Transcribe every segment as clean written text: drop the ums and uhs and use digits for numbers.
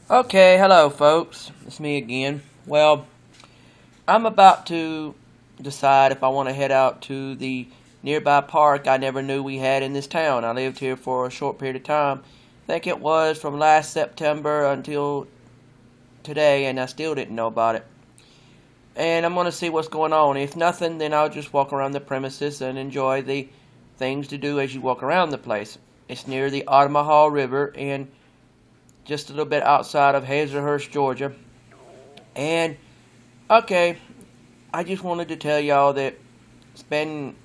Okay, hello folks. It's me again. Well, I'm about to decide if I want to head out to the nearby park I never knew we had in this town. I lived here for a short period of time. I think it was from last September until today, and I still didn't know about it. And I'm going to see what's going on. If nothing, then I'll just walk around the premises and enjoy the things to do as you walk around the place. It's near the Ottawa River and just a little bit outside of Hazelhurst, Georgia. And okay, I just wanted to tell y'all that it's been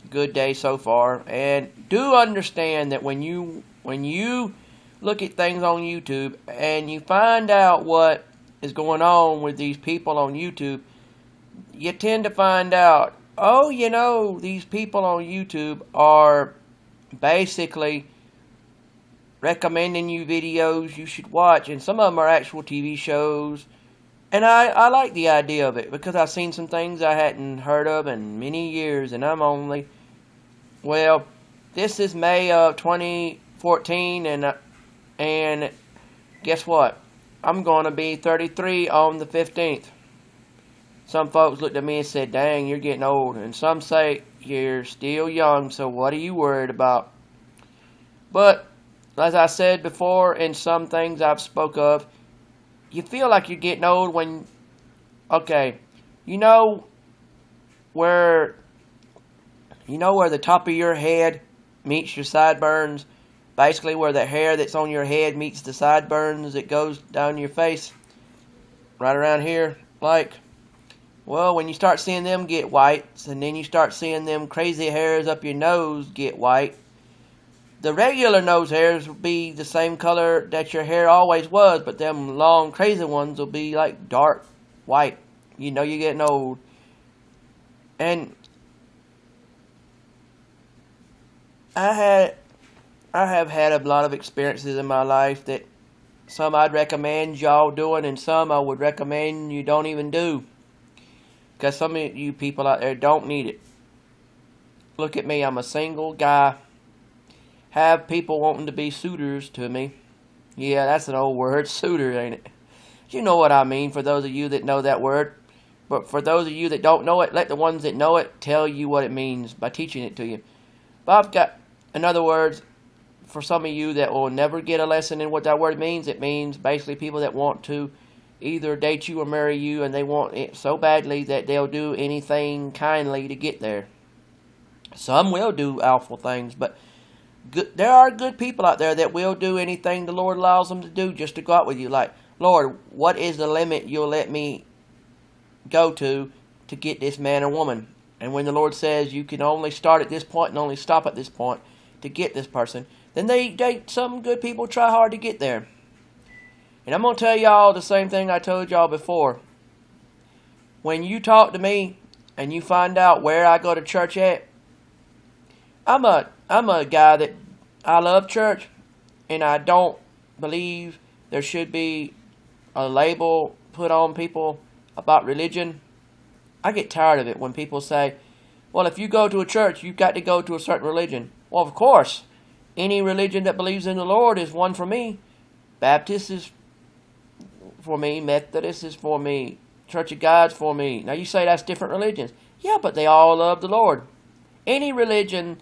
a good day so far, and do understand that when you look at things on YouTube and you find out what is going on with these people on YouTube, you tend to find out, oh, these people on YouTube are basically recommending you videos you should watch, and some of them are actual TV shows. And I like the idea of it because I've seen some things I hadn't heard of in many years, and well, this is May of 2014, and guess what? I'm going to be 33 on the 15th. Some folks looked at me and said, dang, you're getting old. And some say, you're still young, so what are you worried about? But as I said before, in some things I've spoke of, you feel like you're getting old when, okay, you know where the top of your head meets your sideburns, basically where the hair that's on your head meets the sideburns, it goes down your face, right around here, well, when you start seeing them get white, and then you start seeing them crazy hairs up your nose get white, the regular nose hairs will be the same color that your hair always was, but them long, crazy ones will be like dark white. You know you're getting old. And I have had a lot of experiences in my life that some I'd recommend y'all doing, and some I would recommend you don't even do. Because some of you people out there don't need it. Look at me, I'm a single guy. Have people wanting to be suitors to me. Yeah, that's an old word, suitor, ain't it? You know what I mean, for those of you that know that word. But for those of you that don't know it, let the ones that know it tell you what it means by teaching it to you. But I've got, in other words, for some of you that will never get a lesson in what that word means, it means basically people that want to either date you or marry you, and they want it so badly that they'll do anything kindly to get there. Some will do awful things, but there are good people out there that will do anything the Lord allows them to do just to go out with you. Like, Lord, what is the limit you'll let me go to get this man or woman? And when the Lord says you can only start at this point and only stop at this point to get this person, then some good people try hard to get there. And I'm going to tell y'all the same thing I told y'all before. When you talk to me and you find out where I go to church at, I'm a guy that I love church, and I don't believe there should be a label put on people about religion. I get tired of it when people say, well, if you go to a church, you've got to go to a certain religion. Well, of course, any religion that believes in the Lord is one for me. Baptist is for me, Methodist is for me, Church of God's for me. Now you say that's different religions. Yeah, but they all love the Lord. Any religion,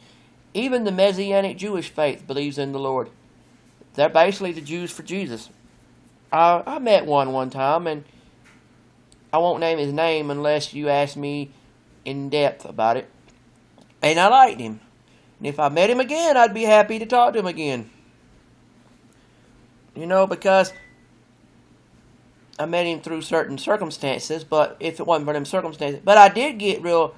even the Messianic Jewish faith, believes in the Lord. They're basically the Jews for Jesus. I met one time, and I won't name his name unless you ask me in depth about it. And I liked him. And if I met him again, I'd be happy to talk to him again. Because I met him through certain circumstances, but if it wasn't for them circumstances. But I did get real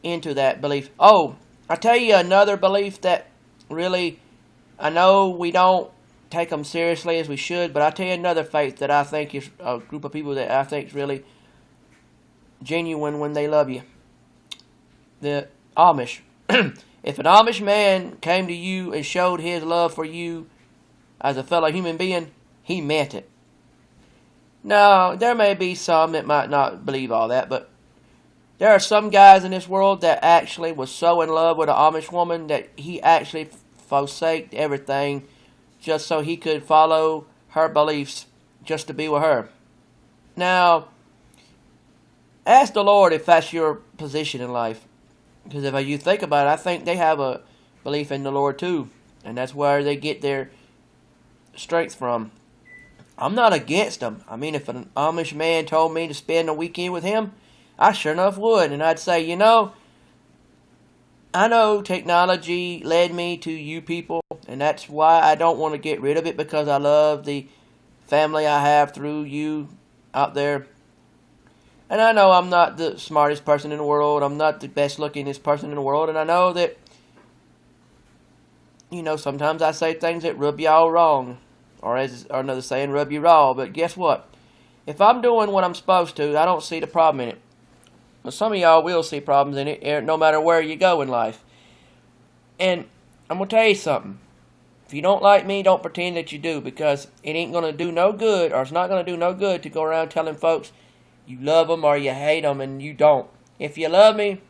into that belief. Oh, I'll tell you another belief that really, I know we don't take them seriously as we should, but I'll tell you another faith that I think is a group of people that I think is really genuine when they love you. The Amish. If an Amish man came to you and showed his love for you as a fellow human being, he meant it. Now, there may be some that might not believe all that, but there are some guys in this world that actually was so in love with an Amish woman that he actually forsaked everything just so he could follow her beliefs just to be with her. Now, ask the Lord if that's your position in life. Because if you think about it, I think they have a belief in the Lord too. And that's where they get their strength from. I'm not against them. I mean, if an Amish man told me to spend a weekend with him, I sure enough would. And I'd say, I know technology led me to you people, and that's why I don't want to get rid of it, because I love the family I have through you out there. And I know I'm not the smartest person in the world. I'm not the best lookingest person in the world. And I know that, sometimes I say things that rub y'all wrong. Or as another saying, rub you raw. But guess what? If I'm doing what I'm supposed to, I don't see the problem in it. But some of y'all will see problems in it, no matter where you go in life. And I'm going to tell you something. If you don't like me, don't pretend that you do, because it ain't going to do no good, or it's not going to do no good to go around telling folks you love them or you hate them, and you don't. If you love me,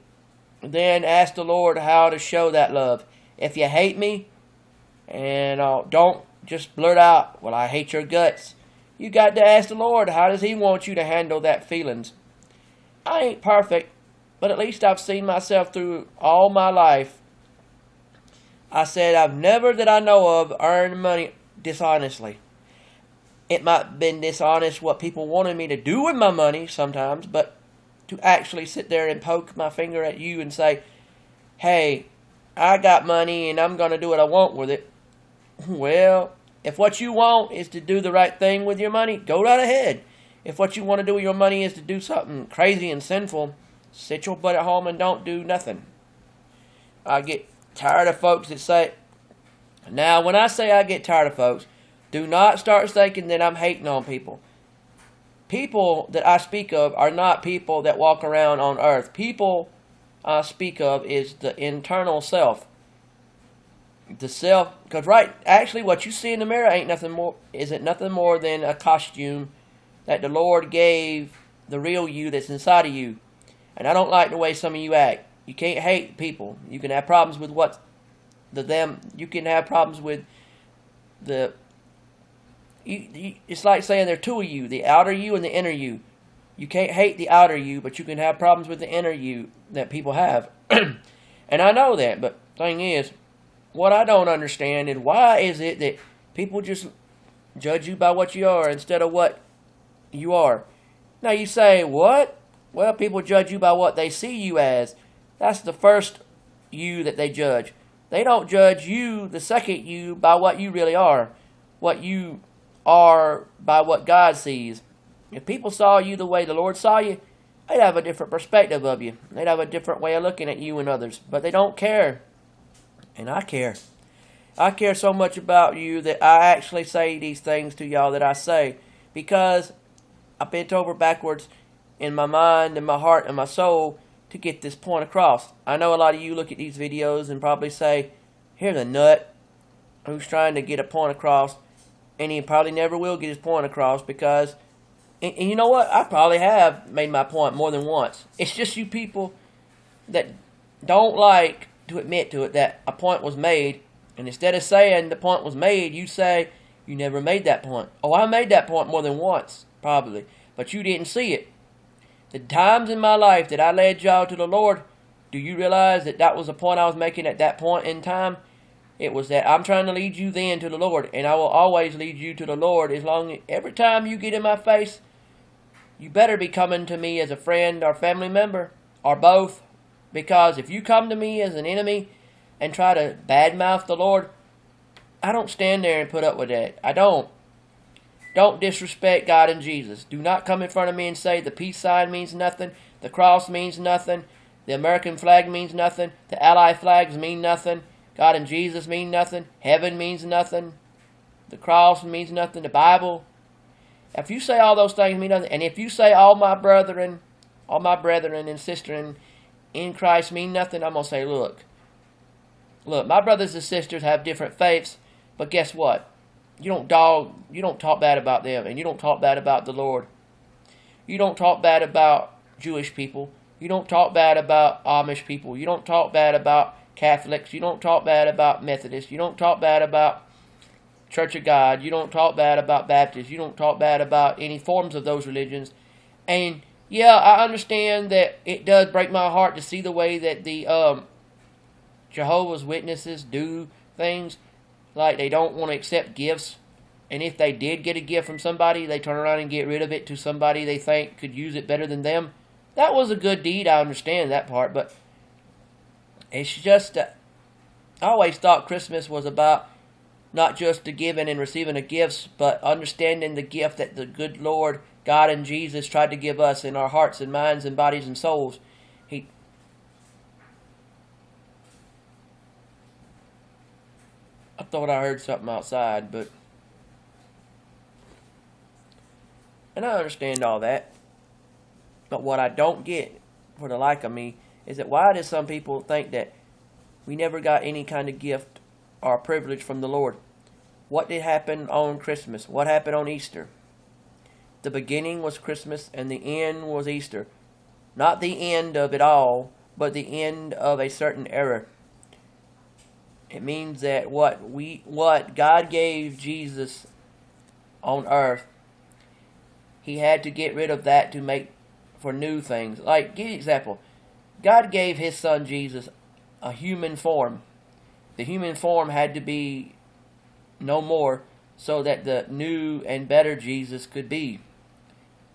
then ask the Lord how to show that love. If you hate me, and don't just blurt out, well, I hate your guts. You got to ask the Lord, how does He want you to handle that feelings? I ain't perfect, but at least I've seen myself through all my life. I said I've never, that I know of, earned money dishonestly. It might have been dishonest what people wanted me to do with my money sometimes, but to actually sit there and poke my finger at you and say, hey, I got money and I'm going to do what I want with it. Well, if what you want is to do the right thing with your money, go right ahead. If what you want to do with your money is to do something crazy and sinful, sit your butt at home and don't do nothing. I get tired of folks that say, now when I say I get tired of folks, do not start thinking that I'm hating on people. People that I speak of are not people that walk around on earth. People I speak of is the internal self. The self, because actually what you see in the mirror isn't nothing more than a costume that the Lord gave the real you that's inside of you. And I don't like the way some of you act. You can't hate people. You can have problems with you can have problems with it's like saying there are two of you, the outer you and the inner you. You can't hate the outer you, but you can have problems with the inner you that people have. And I know that, but the thing is, what I don't understand is why is it that people just judge you by what you are instead of what you are. Now you say, what? Well, people judge you by what they see you as. That's the first you that they judge. They don't judge you, the second you, by what you really are. What you are by what God sees. If people saw you the way the Lord saw you, they'd have a different perspective of you. They'd have a different way of looking at you and others. But they don't care. And I care. I care so much about you that I actually say these things to y'all that I say. Because I bent over backwards in my mind and my heart and my soul to get this point across. I know a lot of you look at these videos and probably say, here's a nut who's trying to get a point across, and he probably never will get his point across because, and you know what? I probably have made my point more than once. It's just you people that don't like to admit to it that a point was made, and instead of saying the point was made, you say you never made that point. Oh, I made that point more than once, probably, but you didn't see it. The times in my life that I led y'all to the Lord, do you realize that that was the point I was making at that point in time? It was that I'm trying to lead you then to the Lord, and I will always lead you to the Lord as long as every time you get in my face, you better be coming to me as a friend or family member, or both. Because if you come to me as an enemy and try to badmouth the Lord, I don't stand there and put up with that. I don't. Don't disrespect God and Jesus. Do not come in front of me and say the peace sign means nothing, the cross means nothing, the American flag means nothing, the Allied flags mean nothing, God and Jesus mean nothing, heaven means nothing, the cross means nothing, the Bible. If you say all those things mean nothing, and if you say all my brethren and sisters in Christ mean nothing, I'm going to say, look, my brothers and sisters have different faiths, but guess what? You don't talk bad about them, and you don't talk bad about the Lord. You don't talk bad about Jewish people. You don't talk bad about Amish people. You don't talk bad about Catholics. You don't talk bad about Methodists. You don't talk bad about Church of God. You don't talk bad about Baptists. You don't talk bad about any forms of those religions. And yeah, I understand that it does break my heart to see the way that the Jehovah's Witnesses do things. Like they don't want to accept gifts. And if they did get a gift from somebody, they turn around and get rid of it to somebody they think could use it better than them. That was a good deed. I understand that part. But it's just, I always thought Christmas was about not just the giving and receiving of gifts, but understanding the gift that the good Lord, God and Jesus tried to give us in our hearts and minds and bodies and souls. I thought I heard something outside, and I understand all that. But what I don't get, for the like of me, is that why do some people think that we never got any kind of gift or privilege from the Lord? What did happen on Christmas? What happened on Easter? The beginning was Christmas and the end was Easter. Not the end of it all, but the end of a certain era. It means that what God gave Jesus on earth, He had to get rid of that to make for new things. Like, give you an example. God gave His Son Jesus a human form. The human form had to be no more so that the new and better Jesus could be.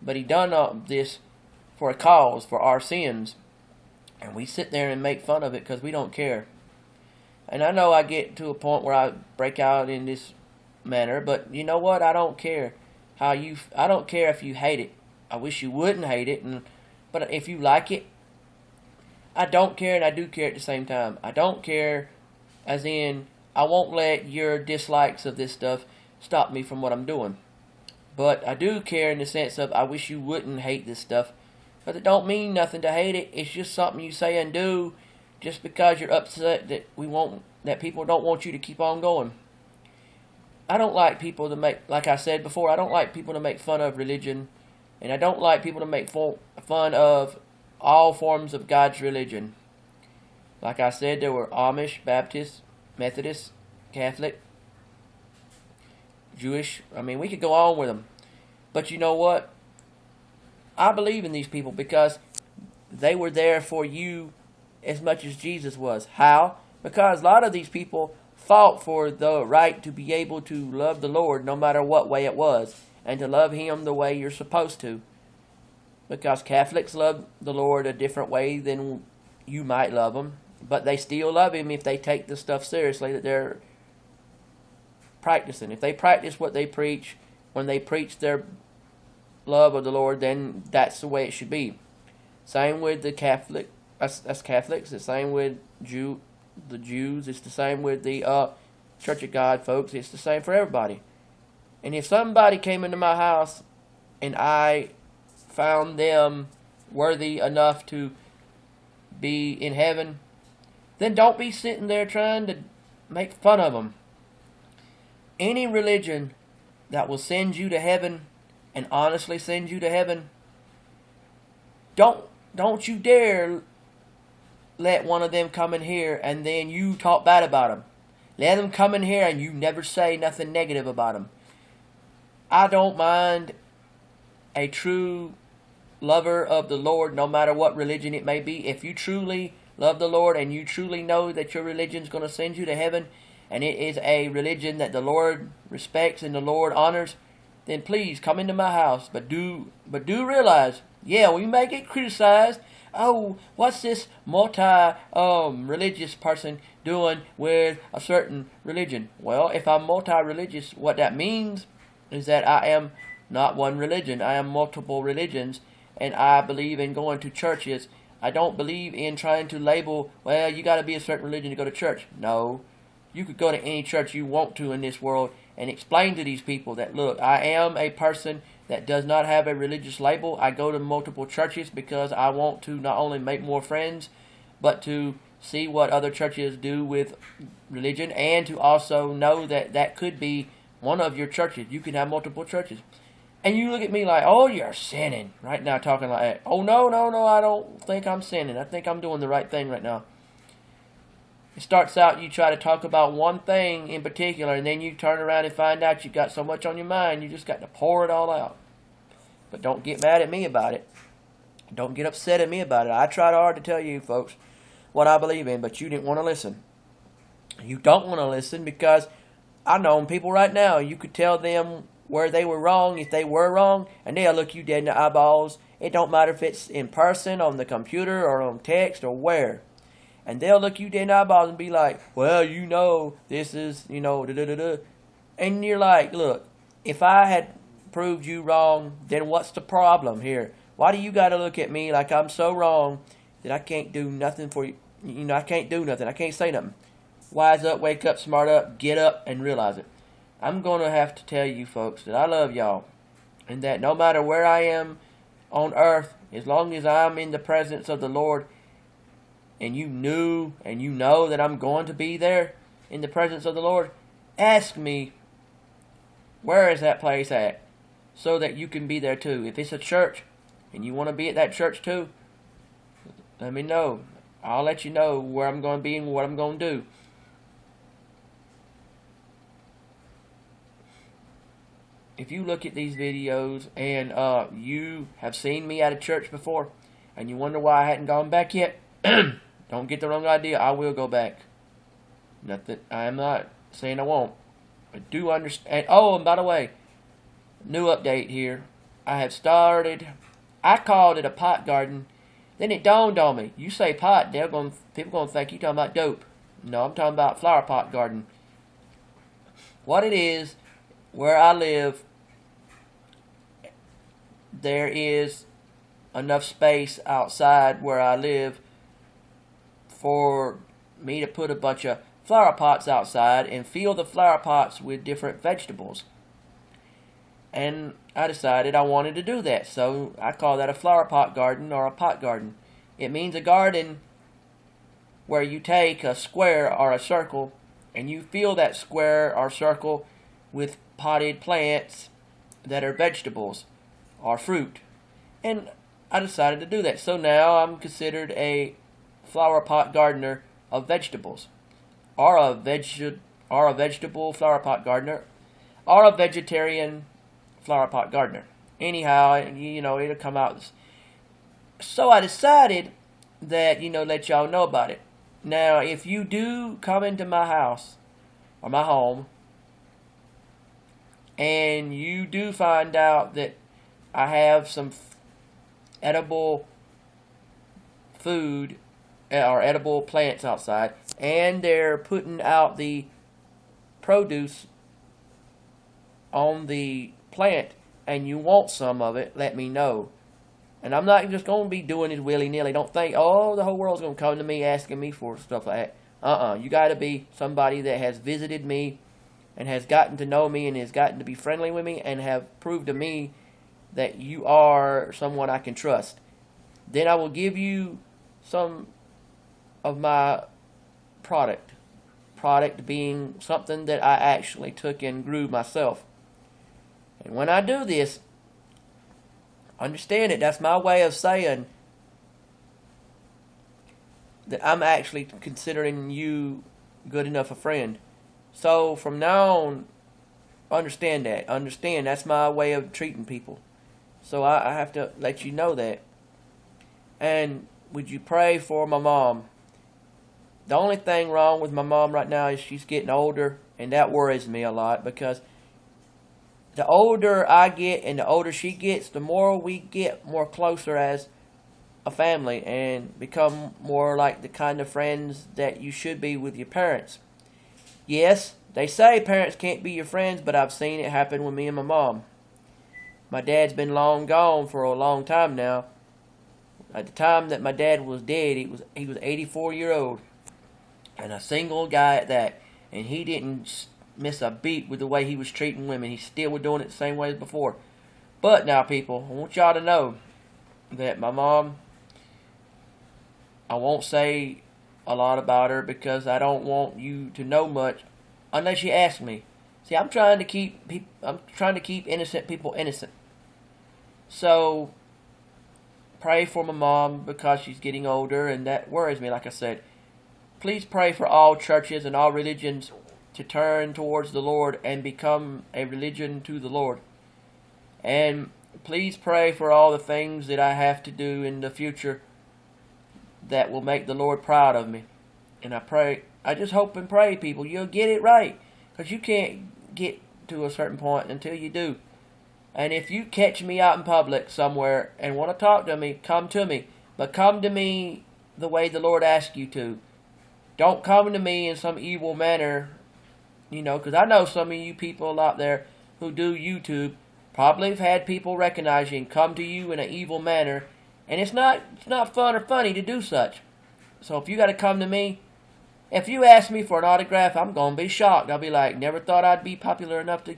But He done all this for a cause, for our sins. And we sit there and make fun of it because we don't care. And I know I get to a point where I break out in this manner, but you know what? I don't care I don't care if you hate it. I wish you wouldn't hate it, but if you like it, I don't care and I do care at the same time. I don't care as in I won't let your dislikes of this stuff stop me from what I'm doing. But I do care in the sense of I wish you wouldn't hate this stuff. But it don't mean nothing to hate it. It's just something you say and do just because you're upset that people don't want you to keep on going. I don't like people to like I said before, I don't like people to make fun of religion. And I don't like people to make fun of all forms of God's religion. Like I said, there were Amish, Baptist, Methodist, Catholic, Jewish. I mean, we could go on with them. But you know what? I believe in these people because they were there for you as much as Jesus was. How? Because a lot of these people fought for the right to be able to love the Lord no matter what way it was, and to love Him the way you're supposed to. Because Catholics love the Lord a different way than you might love Him, but they still love Him if they take the stuff seriously that they're practicing. If they practice what they preach, when they preach their love of the Lord, then that's the way it should be. Same with the Catholic. That's Catholics. The same with the Jews. It's the same with the Church of God folks. It's the same for everybody. And if somebody came into my house and I found them worthy enough to be in heaven, then don't be sitting there trying to make fun of them. Any religion that will send you to heaven and honestly send you to heaven, don't you dare let one of them come in here and then you talk bad about them. Let them come in here and you never say nothing negative about them. I don't mind a true lover of the Lord, no matter what religion it may be. If you truly love the Lord and you truly know that your religion is going to send you to heaven, and it is a religion that the Lord respects and the Lord honors, then please come into my house. But do realize, yeah, we may get criticized. Oh, what's this multi-religious person doing with a certain religion? Well, if I'm multi-religious, what that means is that I am not one religion. I am multiple religions, and I believe in going to churches. I don't believe in trying to label, well, you got to be a certain religion to go to church. No, you could go to any church you want to in this world and explain to these people that, look, I am a person that does not have a religious label. I go to multiple churches because I want to not only make more friends, but to see what other churches do with religion, and to also know that that could be one of your churches. You can have multiple churches. And you look at me like, oh, you're sinning right now, talking like that. Oh, no, I don't think I'm sinning. I think I'm doing the right thing right now. It starts out you try to talk about one thing in particular, and then you turn around and find out you've got so much on your mind, you just got to pour it all out. But don't get mad at me about it. Don't get upset at me about it. I tried hard to tell you folks what I believe in, but you didn't want to listen. You don't want to listen because I know people right now, you could tell them where they were wrong, if they were wrong, and they'll look you dead in the eyeballs. It don't matter if it's in person, on the computer, or on text, or where. And they'll look you dead in the eyeballs and be like, well, you know, this is, you know, da-da-da-da. And you're like, look, if I had proved you wrong, then what's the problem here? Why do you got to look at me like I'm so wrong that I can't do nothing for you? You know, I can't do nothing. I can't say nothing. Wise up, wake up, smart up, get up, and realize it. I'm going to have to tell you folks that I love y'all. And that no matter where I am on earth, as long as I'm in the presence of the Lord, and you knew and you know that I'm going to be there in the presence of the Lord, ask me, where is that place at? So that you can be there too. If it's a church and you want to be at that church too, let me know. I'll let you know where I'm going to be and what I'm going to do. If you look at these videos and you have seen me at a church before and you wonder why I hadn't gone back yet, don't get the wrong idea. I will go back. Not that I am not saying I won't. I do understand. Oh, and by the way, new update here. I have started. I called it a pot garden. Then it dawned on me. You say pot, people gonna think you talking about dope. No, I'm talking about flower pot garden. What it is, where I live, there is enough space outside where I live for me to put a bunch of flower pots outside and fill the flower pots with different vegetables. And I decided I wanted to do that, so I call that a flower pot garden or a pot garden. It means a garden where you take a square or a circle and you fill that square or circle with potted plants that are vegetables or fruit. And I decided to do that. So now I'm considered a flower pot gardener of vegetables, or a vegetable flower pot gardener, or a vegetarian flower pot gardener. Anyhow, you know, it'll come out. So I decided that, let y'all know about it. Now, if you do come into my house or my home and you do find out that I have some edible food or edible plants outside, and they're putting out the produce on the plant, and you want some of it, let me know. And I'm not just going to be doing this willy-nilly. Don't think, oh, the whole world's going to come to me asking me for stuff like that. You got to be somebody that has visited me and has gotten to know me and has gotten to be friendly with me and have proved to me that you are someone I can trust. Then I will give you some of my product. Product being something that I actually took and grew myself. And when I do this, understand it, that's my way of saying that I'm actually considering you good enough a friend. So from now on, understand that. Understand that's my way of treating people. So I have to let you know that. And would you pray for my mom? The only thing wrong with my mom right now is she's getting older, and that worries me a lot, because the older I get and the older she gets, the more we get more closer as a family and become more like the kind of friends that you should be with your parents. Yes, they say parents can't be your friends, but I've seen it happen with me and my mom. My dad's been long gone for a long time now. At the time that my dad was dead, he was 84 years old. And a single guy at that. And he didn't miss a beat with the way he was treating women. He still was doing it the same way as before. But now, people, I want y'all to know that my mom, I won't say a lot about her because I don't want you to know much unless you ask me. See, I'm trying to keep innocent people innocent. So pray for my mom because she's getting older, and that worries me, like I said. please pray for all churches and all religions to turn towards the Lord and become a religion to the Lord. And please pray for all the things that I have to do in the future that will make the Lord proud of me. And I just hope and pray, people, you'll get it right. Because you can't get to a certain point until you do. And if you catch me out in public somewhere and want to talk to me, come to me. But come to me the way the Lord asks you to. Don't come to me in some evil manner, because I know some of you people out there who do YouTube probably have had people recognize you and come to you in an evil manner. And it's not fun or funny to do such. So if you got to come to me, if you ask me for an autograph, I'm going to be shocked. I'll be like, never thought I'd be popular enough to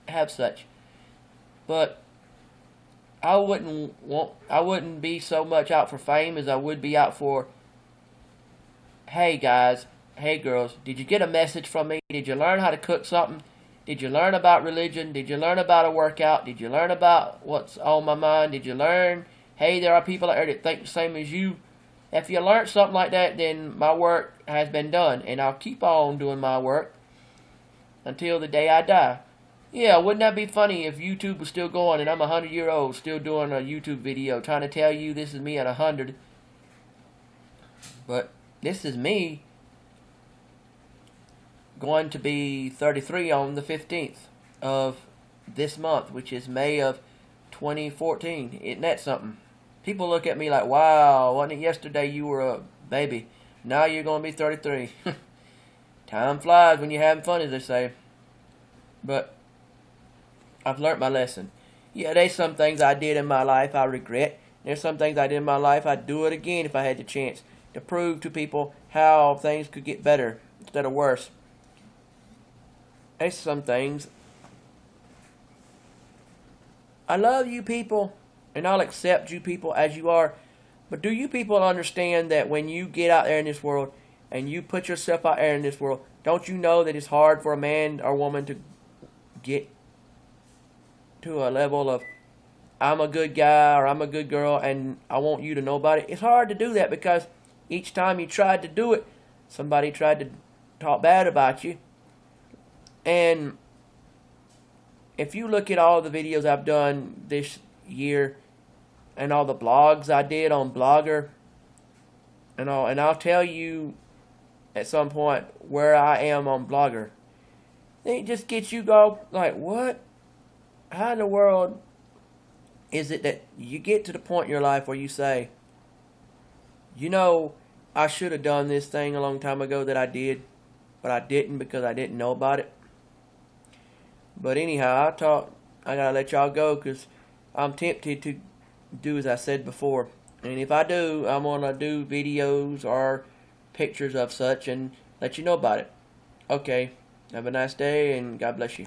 have such. But I wouldn't be so much out for fame as I would be out for, hey guys, hey girls, did you get a message from me? Did you learn how to cook something? Did you learn about religion? Did you learn about a workout? Did you learn about what's on my mind? Did you learn, hey, there are people out there that think the same as you? If you learned something like that, then my work has been done, and I'll keep on doing my work until the day I die. Yeah, wouldn't that be funny if YouTube was still going and I'm 100-year-old still doing a YouTube video trying to tell you this is me at 100. But this is me going to be 33 on the 15th of this month, which is May of 2014. Isn't that something? People look at me like, wow, wasn't it yesterday you were a baby? Now you're going to be 33. Time flies when you're having fun, as they say. But I've learned my lesson. Yeah, there's some things I did in my life I regret. There's some things I did in my life I'd do it again if I had the chance to prove to people how things could get better instead of worse. There's some things. I love you people, and I'll accept you people as you are. But do you people understand that when you get out there in this world and you put yourself out there in this world, don't you know that it's hard for a man or woman to get to a level of, I'm a good guy or I'm a good girl and I want you to know about it? It's hard to do that because each time you tried to do it, somebody tried to talk bad about you. And if you look at all the videos I've done this year and all the blogs I did on Blogger and I'll tell you at some point where I am on Blogger, it just gets you go like, what? How in the world is it that you get to the point in your life where you say, I should have done this thing a long time ago that I did, but I didn't because I didn't know about it. But anyhow, I gotta let y'all go because I'm tempted to do as I said before. And if I do, I'm gonna do videos or pictures of such and let you know about it. Okay, have a nice day and God bless you.